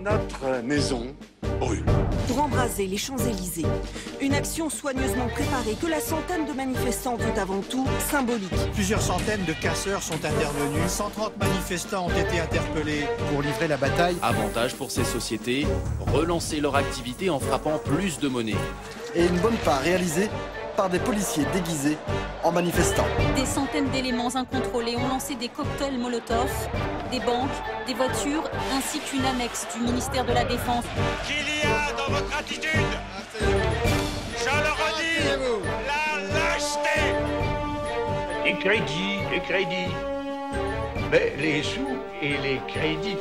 Notre maison brûle. Pour embraser les Champs-Élysées, une action soigneusement préparée que la centaine de manifestants veut avant tout symbolique. Plusieurs centaines de casseurs sont intervenus, 130 manifestants ont été interpellés pour livrer la bataille. Avantage pour ces sociétés, relancer leur activité en frappant plus de monnaie. Et une bonne part réalisée par des policiers déguisés en manifestants. Des centaines d'éléments incontrôlés ont lancé des cocktails Molotov, des banques, des voitures, ainsi qu'une annexe du ministère de la Défense. Qu'il y a dans votre attitude, je le redis, la lâcheté. Les crédits. Mais les sous et les crédits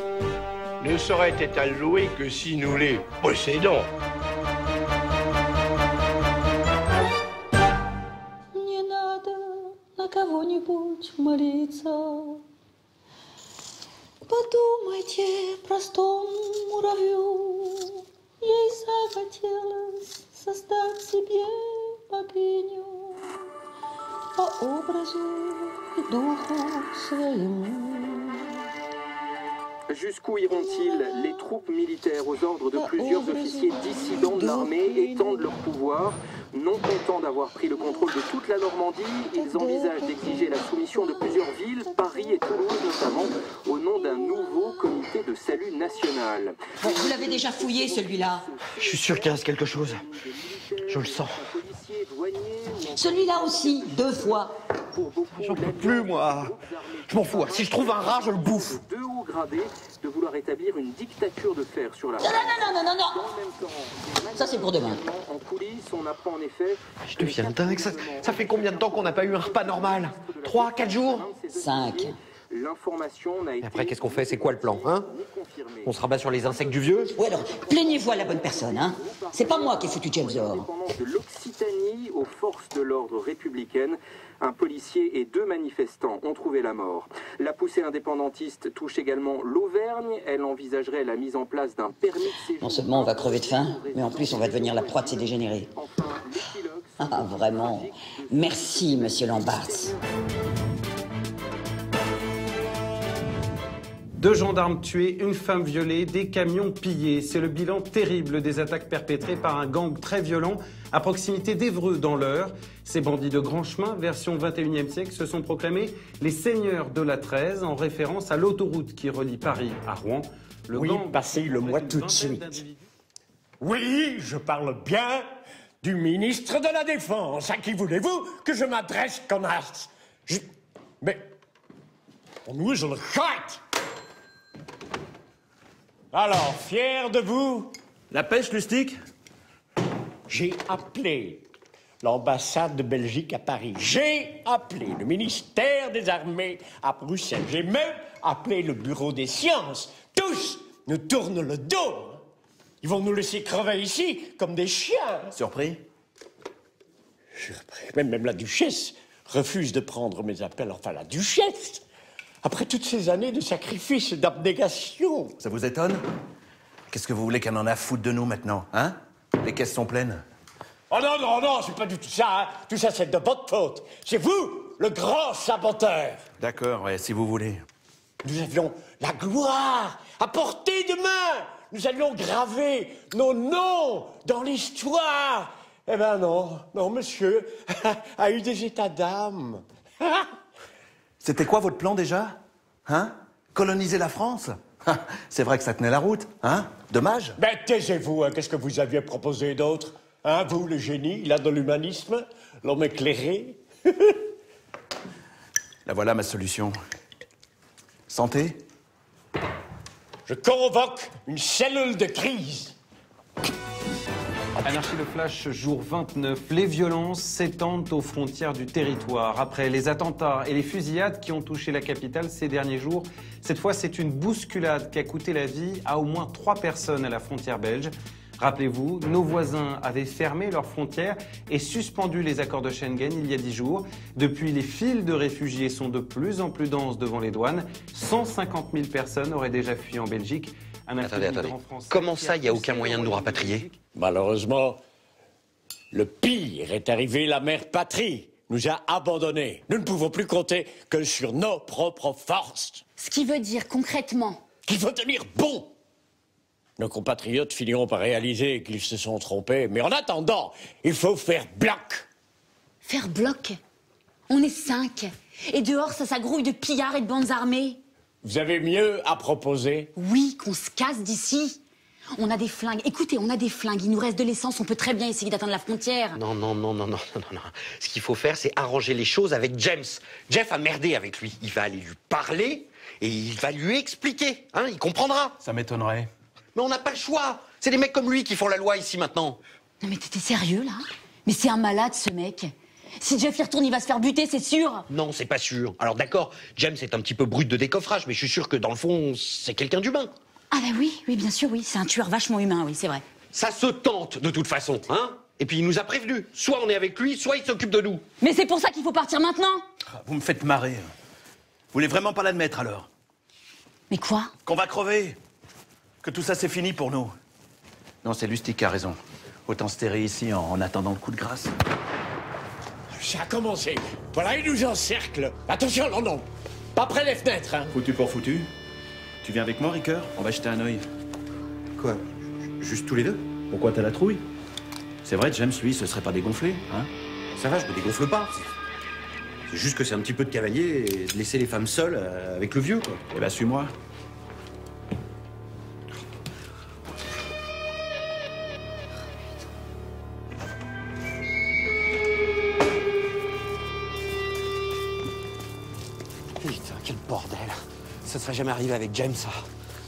ne sauraient être alloués que si nous les possédons. Кого-нибудь молиться. Подумайте простому муравью, ей захотелось создать себе богиню по образу и духу своему. Jusqu'où iront-ils? Les troupes militaires aux ordres de plusieurs officiers dissidents de l'armée étendent leur pouvoir. Non contents d'avoir pris le contrôle de toute la Normandie, ils envisagent d'exiger la soumission de plusieurs villes, Paris et Toulouse notamment, au nom d'un nouveau comité de salut national. Bon, vous l'avez déjà fouillé celui-là? Je suis sûr qu'il reste quelque chose. Je le sens. Celui-là aussi, 2 fois. J'en peux plus, moi. Je m'en fous. Si je trouve un rat, je le bouffe. De haut gradé de vouloir établir une dictature de fer sur la Non. Ça, c'est pour demain. En coulisses, on apprend en effet... Je deviens dingue. Ça fait combien de temps qu'on n'a pas eu un repas normal? 3, 4 jours? 5. L'information n'a été... Après, qu'est-ce qu'on fait? C'est quoi le plan, hein? On se rabat sur les insectes du vieux? Ouais, alors, plaignez-vous à la bonne personne, hein. C'est pas moi qui ai foutu James Orr. De l'Occitanie aux forces de l'ordre républicaine, un policier et 2 manifestants ont trouvé la mort. La poussée indépendantiste touche également l'Auvergne. Elle envisagerait la mise en place d'un permis de séjour. Non seulement on va crever de faim, mais en plus on va devenir la proie de ces dégénérés. Ah, vraiment. Merci, monsieur Lambarts. 2 gendarmes tués, une femme violée, des camions pillés. C'est le bilan terrible des attaques perpétrées par un gang très violent à proximité d'Évreux dans l'Eure. Ces bandits de grand chemin, version 21e siècle, se sont proclamés les seigneurs de la 13 en référence à l'autoroute qui relie Paris à Rouen. Oui, passez-le-moi tout de suite. Oui, je parle bien du ministre de la Défense. À qui voulez-vous que je m'adresse, connasse? Mais... on nous, je le chante. Alors, fier de vous? La pêche, Lustig? J'ai appelé l'ambassade de Belgique à Paris. J'ai appelé le ministère des Armées à Bruxelles. J'ai même appelé le bureau des sciences. Tous nous tournent le dos. Ils vont nous laisser crever ici comme des chiens. Surpris? Surpris. Même la duchesse refuse de prendre mes appels. Enfin, la duchesse. Après toutes ces années de sacrifice, d'abnégation. Ça vous étonne? Qu'est-ce que vous voulez qu'elle en a à foutre de nous maintenant, hein? Les caisses sont pleines. Oh non, c'est pas du tout ça, hein. Tout ça, c'est de votre faute. C'est vous, le grand saboteur. D'accord, ouais, si vous voulez. Nous avions la gloire à portée de main. Nous allions graver nos noms dans l'histoire. Eh ben non, monsieur a eu des états d'âme. C'était quoi votre plan déjà? Hein? Coloniser la France? C'est vrai que ça tenait la route, hein? Dommage. Ben taisez-vous, hein. Qu'est-ce que vous aviez proposé d'autre? Hein, vous, le génie, là, de l'humanisme, l'homme éclairé. La voilà ma solution. Santé? Je convoque une cellule de crise. Anarchie le Flash, jour 29. Les violences s'étendent aux frontières du territoire. Après les attentats et les fusillades qui ont touché la capitale ces derniers jours, cette fois, c'est une bousculade qui a coûté la vie à au moins 3 personnes à la frontière belge. Rappelez-vous, nos voisins avaient fermé leurs frontières et suspendu les accords de Schengen il y a 10 jours. Depuis, les files de réfugiés sont de plus en plus denses devant les douanes. 150 000 personnes auraient déjà fui en Belgique. Attendez. Comment ça, il n'y a aucun moyen de nous rapatrier? Malheureusement, le pire est arrivé. La mère patrie nous a abandonnés. Nous ne pouvons plus compter que sur nos propres forces. Ce qui veut dire concrètement qu'il faut tenir bon. Nos compatriotes finiront par réaliser qu'ils se sont trompés. Mais en attendant, il faut faire bloc. Faire bloc? On est 5. Et dehors, ça s'agrouille de pillards et de bandes armées. Vous avez mieux à proposer? Oui, qu'on se casse d'ici. On a des flingues. Écoutez, on a des flingues. Il nous reste de l'essence. On peut très bien essayer d'atteindre la frontière. Non. Ce qu'il faut faire, c'est arranger les choses avec James. Jeff a merdé avec lui. Il va aller lui parler et il va lui expliquer. Hein, il comprendra. Ça m'étonnerait. Mais on n'a pas le choix. C'est des mecs comme lui qui font la loi ici maintenant. Non mais t'es sérieux, là? Mais c'est un malade, ce mec. Si Jeff y retourne, il va se faire buter, c'est sûr. Non, c'est pas sûr. Alors d'accord, James est un petit peu brut de décoffrage, mais je suis sûr que dans le fond, c'est quelqu'un d'humain. Ah bah oui, bien sûr, oui. C'est un tueur vachement humain, oui, c'est vrai. Ça se tente, de toute façon, hein? Et puis il nous a prévenus. Soit on est avec lui, soit il s'occupe de nous. Mais c'est pour ça qu'il faut partir maintenant. Vous me faites marrer. Vous voulez vraiment pas l'admettre, alors? Mais quoi? Qu'on va crever. Que tout ça, c'est fini pour nous. Non, c'est Lustig qui a raison. Autant se terrer ici en attendant le coup de grâce. Ça a commencé. Voilà, ils nous encerclent. Attention, non. Pas près des fenêtres, hein. Foutu pour foutu. Tu viens avec moi, Ricoeur? On va jeter un œil. Quoi? Juste tous les deux? Pourquoi t'as la trouille? C'est vrai, James, lui, ce serait pas dégonflé, hein? Ça va, je me dégonfle pas. C'est juste que c'est un petit peu de cavalier et de laisser les femmes seules avec le vieux, quoi. Eh ben, suis-moi. Putain, quel bordel. Ça serait jamais arrivé avec James, ça.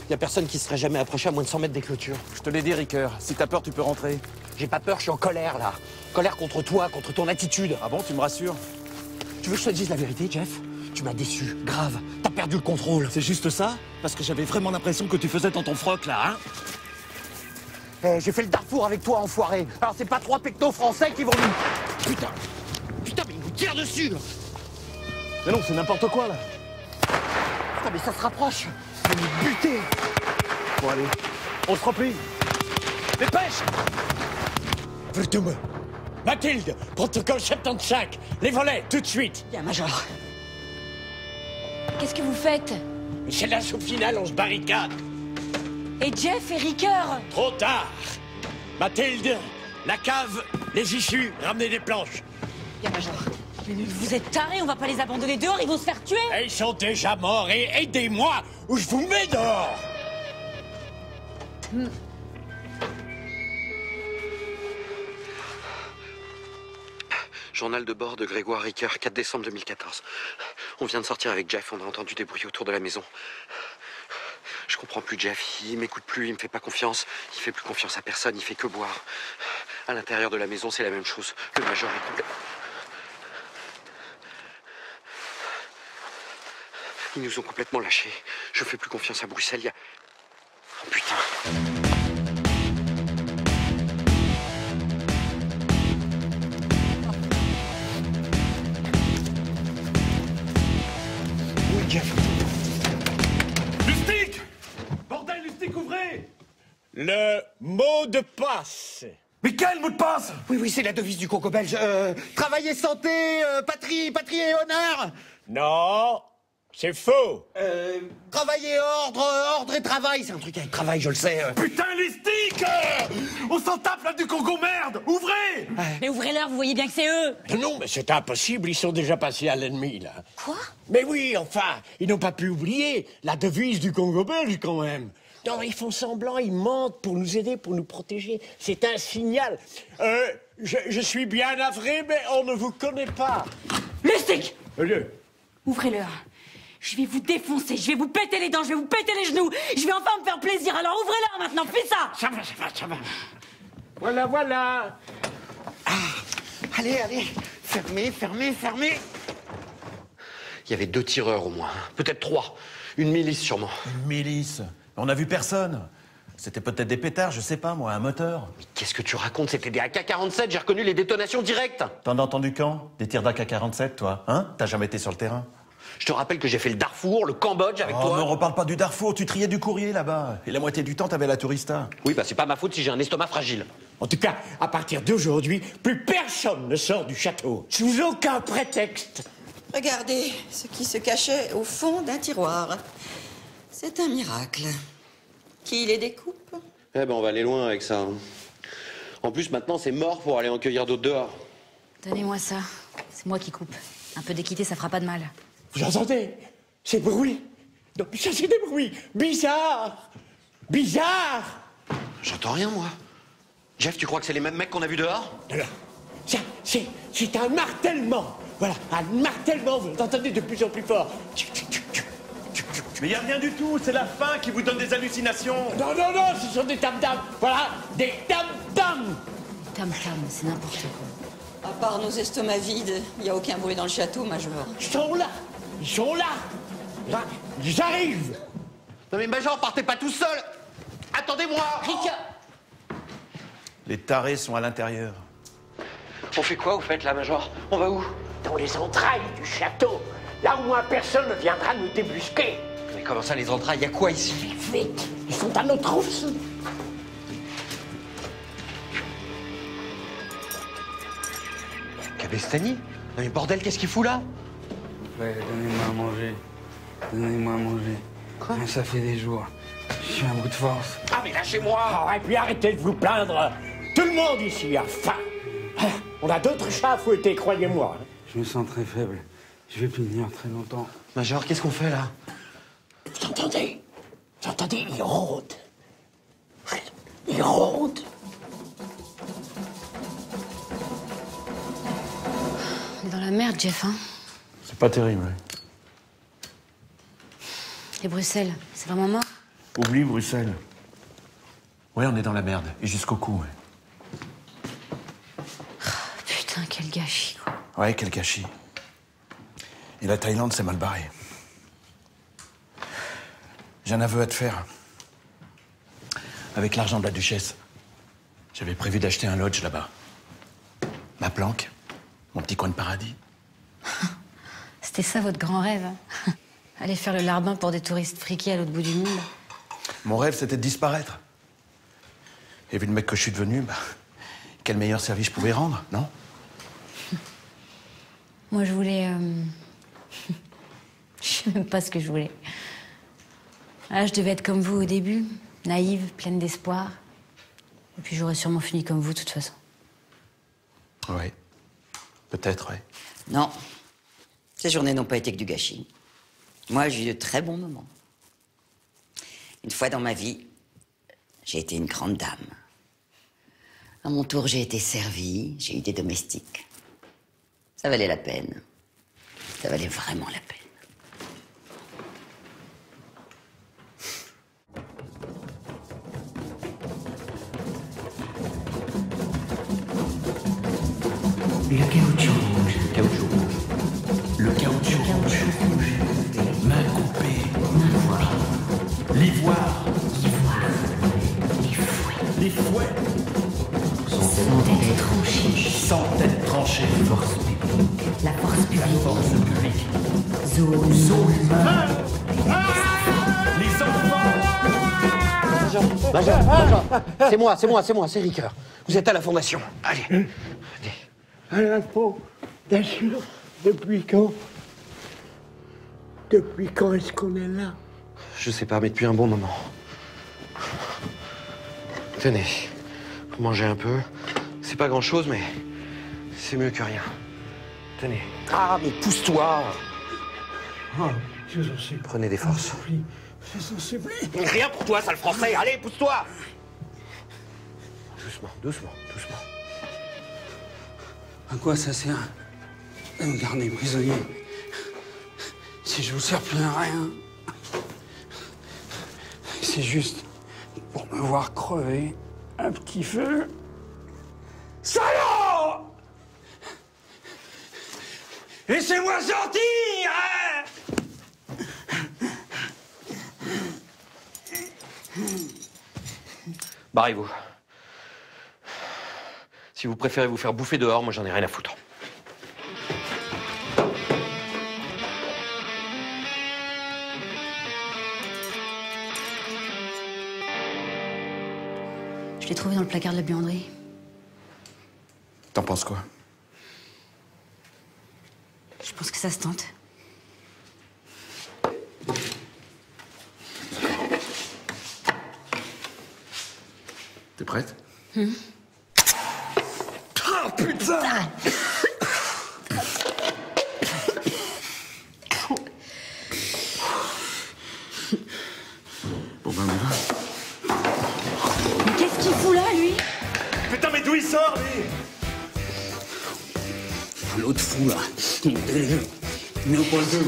Y a personne qui se serait jamais approché à moins de 100 mètres des clôtures. Je te l'ai dit, Ricoeur. Si t'as peur, tu peux rentrer. J'ai pas peur, je suis en colère, là. Colère contre toi, contre ton attitude. Ah bon, tu me rassures? Tu veux que je te dise la vérité, Jeff? Tu m'as déçu, grave. T'as perdu le contrôle. C'est juste ça? Parce que j'avais vraiment l'impression que tu faisais dans ton froc, là, hein? J'ai fait le Darfour avec toi, enfoiré. Alors c'est pas 3 pectos français qui vont nous... Putain, mais ils nous tirent dessus. Mais non, c'est n'importe quoi, là. Putain, mais ça se rapproche. Ils vont nous buter. Bon, allez, on se replie. Dépêche! Vertume. Mathilde, protocole 75. Les volets, tout de suite. Bien, Major. Qu'est-ce que vous faites? C'est l'assaut final, on se barricade. Et Jeff et Ricoeur? Trop tard. Mathilde, la cave, les issues, ramenez des planches. Bien, Major. Mais vous êtes tarés, on va pas les abandonner dehors, ils vont se faire tuer. Et ils sont déjà morts et aidez-moi ou je vous mets dehors. Journal de bord de Grégoire Ricoeur, 4 décembre 2014. On vient de sortir avec Jeff, on a entendu des bruits autour de la maison. Je comprends plus Jeff, il m'écoute plus, il me fait pas confiance. Il fait plus confiance à personne, il fait que boire. À l'intérieur de la maison, c'est la même chose. Le major est complètement... Ils nous ont complètement lâchés. Je fais plus confiance à Bruxelles, il y a... Oh putain. Oui, Jeff. Lustig! Bordel, Lustig, ouvrez! Le mot de passe. Mais quel mot de passe? Oui, c'est la devise du Congo belge. Travail et santé, patrie et honneur. Non, c'est faux. Travail et ordre et travail. C'est un truc avec travail, je le sais. Putain, Lustig! On s'en tape là du Congo, merde! Ouvrez! Mais ouvrez-leur, vous voyez bien que c'est eux. Non, mais c'est impossible, ils sont déjà passés à l'ennemi, là. Quoi? Mais oui, enfin, ils n'ont pas pu oublier la devise du Congo belge, quand même. Non, ils font semblant, ils mentent pour nous aider, pour nous protéger. C'est un signal. Je suis bien navré, mais on ne vous connaît pas. Lustig! Ouvrez-leur. Je vais vous défoncer, je vais vous péter les dents, je vais vous péter les genoux. Je vais enfin me faire plaisir, alors ouvrez-leur maintenant, fais ça! Ça va. Voilà. Allez, fermez. Il y avait 2 tireurs au moins, peut-être 3. Une milice sûrement. Une milice? On n'a vu personne. C'était peut-être des pétards, je sais pas moi, un moteur. Mais qu'est-ce que tu racontes? C'était des AK-47, j'ai reconnu les détonations directes. T'en as entendu quand? Des tirs d'AK-47, toi, hein? T'as jamais été sur le terrain? Je te rappelle que j'ai fait le Darfour, le Cambodge avec toi. Oh, ne reparle pas du Darfour, tu triais du courrier là-bas. Et la moitié du temps, t'avais la tourista. Oui, c'est pas ma faute si j'ai un estomac fragile. En tout cas, à partir d'aujourd'hui, plus personne ne sort du château. Sous aucun prétexte. Regardez ce qui se cachait au fond d'un tiroir. C'est un miracle. Qui les découpe? Eh ben, on va aller loin avec ça. Hein. En plus, maintenant, c'est mort pour aller en cueillir d'autres dehors. Donnez-moi ça. C'est moi qui coupe. Un peu d'équité, ça fera pas de mal. Vous entendez ces bruits? Non, ça, c'est des bruits bizarres. Bizarres. J'entends rien, moi. Jeff, tu crois que c'est les mêmes mecs qu'on a vus dehors? Alors, ça, c'est un martèlement. Voilà, un martèlement, vous l'entendez de plus en plus fort. Mais y a rien du tout, c'est la faim qui vous donne des hallucinations. Non, non, non, ce sont des tam-tams. Voilà, des tam-tams. Tam-tam, c'est n'importe quoi. À part nos estomacs vides, il n'y a aucun bruit dans le château, Major. Ils sont là. Ils sont là. Là, ils arrivent. Non mais Major, partez pas tout seul. Attendez-moi. Rika. Les tarés sont à l'intérieur. On fait quoi, au fait, là, Major? On va où? Dans les entrailles du château. Là où moins personne ne viendra nous débusquer. Mais comment ça, les entrailles? Y a quoi ici? Vite, ils sont à nos trousses. Cabestany? Non mais bordel, qu'est-ce qu'il fout là? Ouais, donnez-moi à manger. Donnez-moi à manger. Quoi? Ça fait des jours. Je suis un bout de force. Ah mais lâchez-moi. Et puis arrêtez de vous plaindre. Tout le monde ici a faim. On a d'autres chats à fouetter, croyez-moi. Je me sens très faible. Je vais plus tenir très longtemps. Major, qu'est-ce qu'on fait là? Vous entendez? Vous entendez? Ils rôdent. Ils rôdent. On est dans la merde, Jeff, hein? C'est pas terrible. Et Bruxelles, c'est vraiment mort? Oublie Bruxelles. Ouais, on est dans la merde. Et jusqu'au cou, ouais. Putain, quel gâchis, quoi. Ouais, quel gâchis. Et la Thaïlande, c'est mal barré. J'ai un aveu à te faire. Avec l'argent de la duchesse, j'avais prévu d'acheter un lodge là-bas. Ma planque, mon petit coin de paradis. C'était ça votre grand rêve, hein? Aller faire le larbin pour des touristes friqués à l'autre bout du monde. Mon rêve, c'était de disparaître. Et vu le mec que je suis devenu, bah, quel meilleur service je pouvais rendre, non? Moi, je voulais... Je sais même pas ce que je voulais. Ah, je devais être comme vous au début, naïve, pleine d'espoir. Et puis j'aurais sûrement fini comme vous, de toute façon. Ouais. Peut-être, ouais. Non. Ces journées n'ont pas été que du gâchis. Moi, j'ai eu de très bons moments. Une fois dans ma vie, j'ai été une grande dame. À mon tour, j'ai été servie, j'ai eu des domestiques. Ça valait la peine. Ça valait vraiment la peine. Le caoutchouc rouge. Caoutchouc rouge. Le caoutchouc rouge. Main coupée. L'ivoire. Les fouets. Sans tête tranchée. Sans tête tranchée. Force publique. La force publique. La force publique. Zone humaine. Les enfants. Major, c'est Ricoeur. Vous êtes à la fondation. Allez. À la fondation. Depuis quand? Depuis quand est-ce qu'on est là? Je sais pas, mais depuis un bon moment. Tenez, vous mangez un peu. C'est pas grand-chose, mais c'est mieux que rien. Tenez. Ah, mais pousse-toi! Oh, je vous en supplie. Prenez des forces. Je vous en supplie. Rien pour toi, sale français! Allez, pousse-toi! Doucement, doucement, doucement. À quoi ça sert de me garder prisonnier si je vous sers plus à rien? C'est juste pour me voir crever un petit feu. Salaud! Laissez-moi sortir, hein! Barrez-vous. Si vous préférez vous faire bouffer dehors, moi j'en ai rien à foutre. Je l'ai trouvé dans le placard de la buanderie. T'en penses quoi? Je pense que ça se tente. T'es prête? Oh putain! Bon ben, on y va. Mais qu'est-ce qu'il fout là, lui? Putain, mais d'où il sort, lui? L'autre fou, là. Léopold II.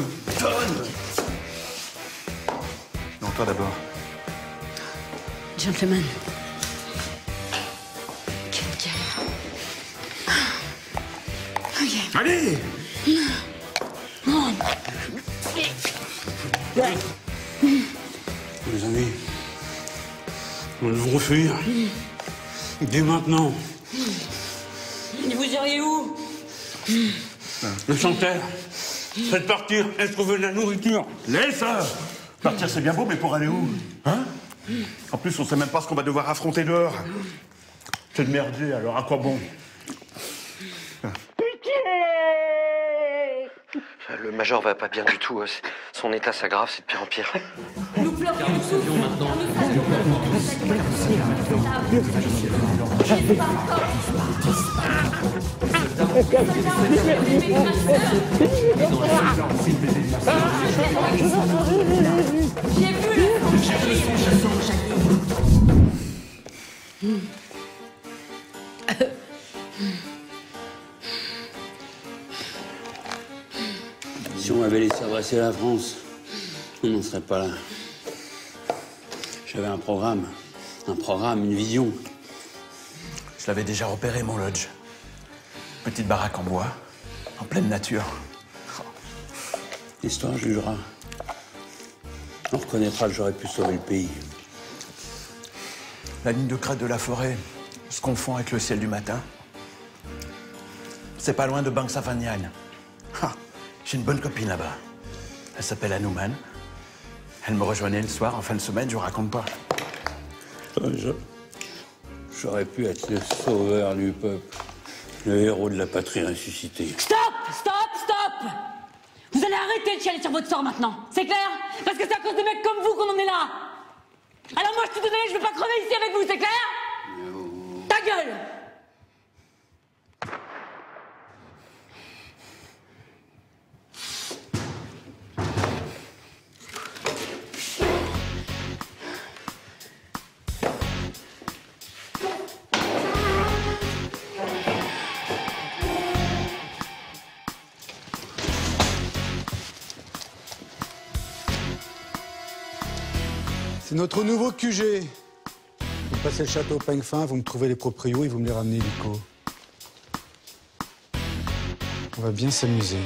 Non, toi d'abord. Gentleman. Quelle guerre. Ok. Allez! Les amis, nous devons fuir. Dès maintenant. Et vous iriez où? Le Chanteur, faites partir et trouver de la nourriture. Laisse ça! Partir, c'est bien beau, mais pour aller où? Hein? En plus, on sait même pas ce qu'on va devoir affronter dehors. C'est de merdier, alors à quoi bon? Le major va pas bien du tout. Son état s'aggrave, c'est de pire en pire. Nous pleurons maintenant. J'ai vu le sang jaillir. Si on m'avait laissé adresser la France, on n'en serait pas là. J'avais un programme, une vision. Je l'avais déjà repéré, mon lodge. Petite baraque en bois, en pleine nature. L'histoire jugera. On reconnaîtra que j'aurais pu sauver le pays. La ligne de crête de la forêt se confond avec le ciel du matin. C'est pas loin de Bangsafanian. J'ai une bonne copine là-bas. Elle s'appelle Hanuman. Elle me rejoignait le soir en fin de semaine, je vous raconte pas. J'aurais pu être le sauveur du peuple, le héros de la patrie ressuscitée. Stop! Stop! Stop! Vous allez arrêter de chialer sur votre sort maintenant, c'est clair? Parce que c'est à cause de mecs comme vous qu'on en est là. Alors moi je suis désolée, je veux pas crever ici avec vous, c'est clair? Ta gueule! C'est notre nouveau QG. Vous passez le château Pengfin, vous me trouvez les proprios et vous me les ramenez illico. On va bien s'amuser.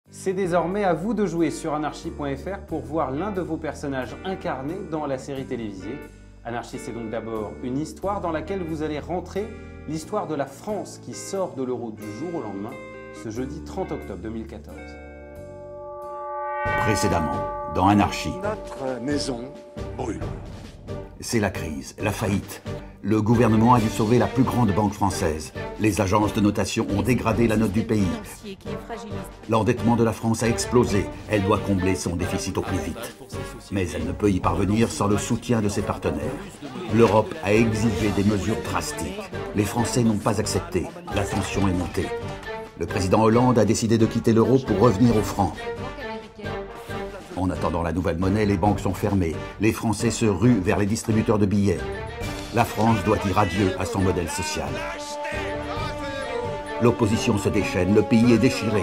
C'est désormais à vous de jouer sur anarchy.fr pour voir l'un de vos personnages incarnés dans la série télévisée. Anarchy, c'est donc d'abord une histoire dans laquelle vous allez rentrer l'histoire de la France qui sort de l'euro du jour au lendemain, ce jeudi 30 octobre 2014. Précédemment, dans Anarchy. Notre maison brûle. C'est la crise, la faillite. Le gouvernement a dû sauver la plus grande banque française. Les agences de notation ont dégradé la note du pays. L'endettement de la France a explosé. Elle doit combler son déficit au plus vite. Mais elle ne peut y parvenir sans le soutien de ses partenaires. L'Europe a exigé des mesures drastiques. Les Français n'ont pas accepté. La tension est montée. Le président Hollande a décidé de quitter l'euro pour revenir au franc. En attendant la nouvelle monnaie, les banques sont fermées. Les Français se ruent vers les distributeurs de billets. La France doit dire adieu à son modèle social. L'opposition se déchaîne, le pays est déchiré.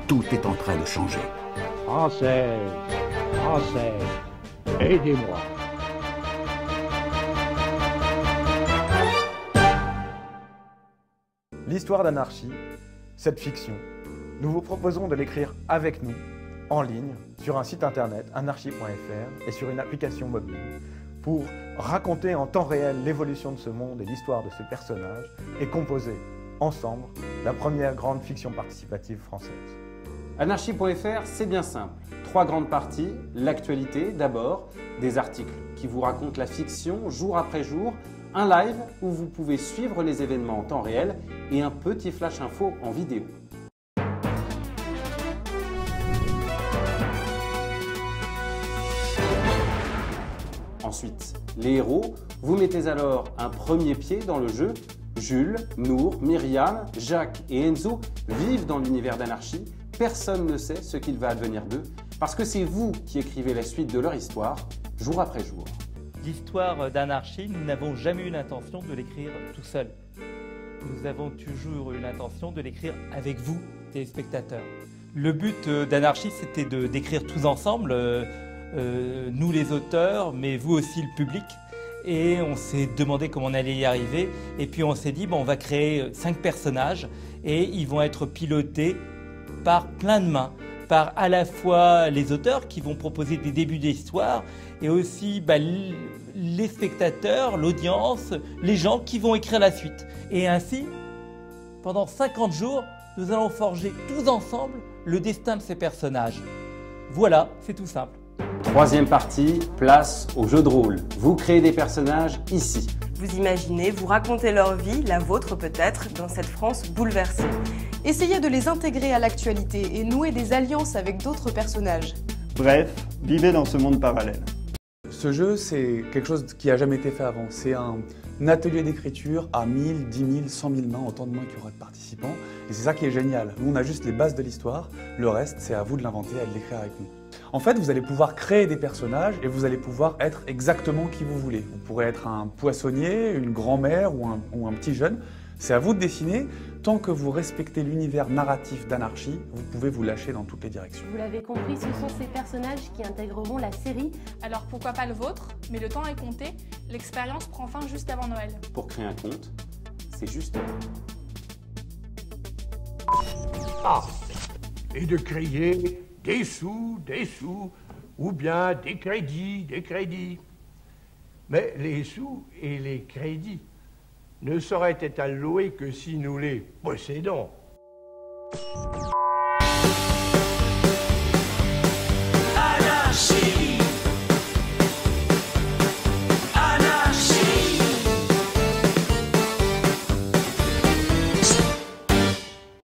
Tout est en train de changer. Français, Français, aidez-moi. L'histoire d'Anarchie, cette fiction, nous vous proposons de l'écrire avec nous, en ligne, sur un site internet, anarchie.fr, et sur une application mobile, pour raconter en temps réel l'évolution de ce monde et l'histoire de ce personnage, et composer, ensemble, la première grande fiction participative française. Anarchie.fr, c'est bien simple. 3 grandes parties, l'actualité d'abord, des articles qui vous racontent la fiction jour après jour, un live où vous pouvez suivre les événements en temps réel et un petit flash info en vidéo. Ensuite, les héros, vous mettez alors un premier pied dans le jeu. Jules, Nour, Myriam, Jacques et Enzo vivent dans l'univers d'Anarchie. Personne ne sait ce qu'il va advenir d'eux, parce que c'est vous qui écrivez la suite de leur histoire, jour après jour. L'histoire d'Anarchie, nous n'avons jamais eu l'intention de l'écrire tout seul. Nous avons toujours eu l'intention de l'écrire avec vous, téléspectateurs. Le but d'Anarchie, c'était d'écrire tous ensemble, nous les auteurs, mais vous aussi le public. Et on s'est demandé comment on allait y arriver. Et puis on s'est dit, bon, on va créer 5 personnages et ils vont être pilotés par plein de mains. Par à la fois les auteurs qui vont proposer des débuts d'histoire et aussi les spectateurs, l'audience, les gens qui vont écrire la suite. Et ainsi, pendant 50 jours, nous allons forger tous ensemble le destin de ces personnages. Voilà, c'est tout simple. Troisième partie, place au jeu de rôle. Vous créez des personnages ici. Vous imaginez, vous racontez leur vie, la vôtre peut-être, dans cette France bouleversée. Essayez de les intégrer à l'actualité et nouer des alliances avec d'autres personnages. Bref, vivez dans ce monde parallèle. Ce jeu, c'est quelque chose qui n'a jamais été fait avant. C'est un atelier d'écriture à 1000, 10 000, 100 000 mains, autant de mains qu'il y aura de participants. Et c'est ça qui est génial. Nous, on a juste les bases de l'histoire. Le reste, c'est à vous de l'inventer, à l'écrire avec nous. En fait, vous allez pouvoir créer des personnages et vous allez pouvoir être exactement qui vous voulez. Vous pourrez être un poissonnier, une grand-mère ou un petit jeune. C'est à vous de dessiner. Tant que vous respectez l'univers narratif d'Anarchie, vous pouvez vous lâcher dans toutes les directions. Vous l'avez compris, ce sont ces personnages qui intégreront la série. Alors pourquoi pas le vôtre, mais le temps est compté. L'expérience prend fin juste avant Noël. Pour créer un compte, c'est juste... Ah, et de créer des sous, ou bien des crédits. Mais les sous et les crédits ne sauraient être alloués que si nous les possédons.